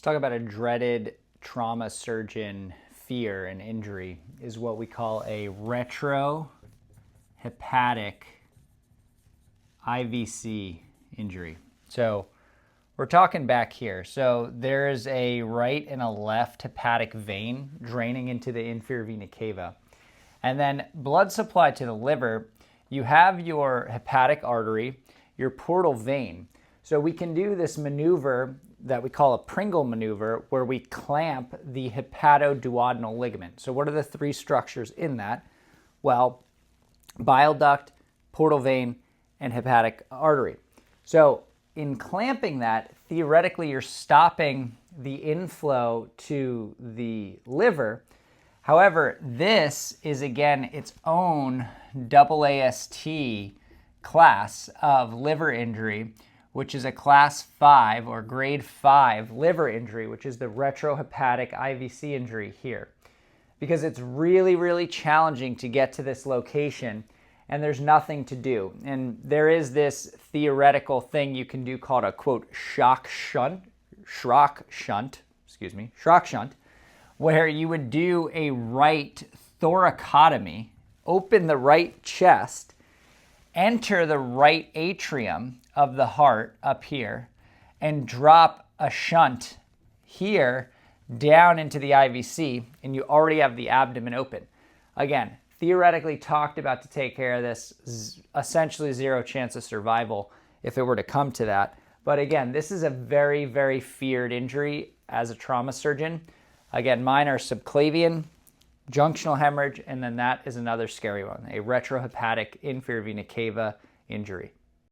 talk about a dreaded trauma surgeon fear and injury is what we call a retrohepatic IVC injury. So we're talking back here. So there's a right and a left hepatic vein draining into the inferior vena cava. And then blood supply to the liver, you have your hepatic artery, your portal vein. So we can do this maneuver that we call a Pringle maneuver where we clamp the hepatoduodenal ligament. So what are the three structures in that? Well, bile duct, portal vein, and hepatic artery. So in clamping that, theoretically you're stopping the inflow to the liver. However, this is again its own AAST class of liver injury, which is a class 5 or grade 5 liver injury, which is the retrohepatic IVC injury here. Because it's really, really challenging to get to this location and there's nothing to do. And there is this theoretical thing you can do called a quote shock shunt, where you would do a right thoracotomy, open the right chest, enter the right atrium of the heart up here, and drop a shunt here down into the IVC, and you already have the abdomen open. Again, theoretically talked about to take care of this, essentially zero chance of survival if it were to come to that. But again, this is a very, very feared injury as a trauma surgeon. Again, mine are subclavian, junctional hemorrhage, and then that is another scary one, a retrohepatic inferior vena cava injury.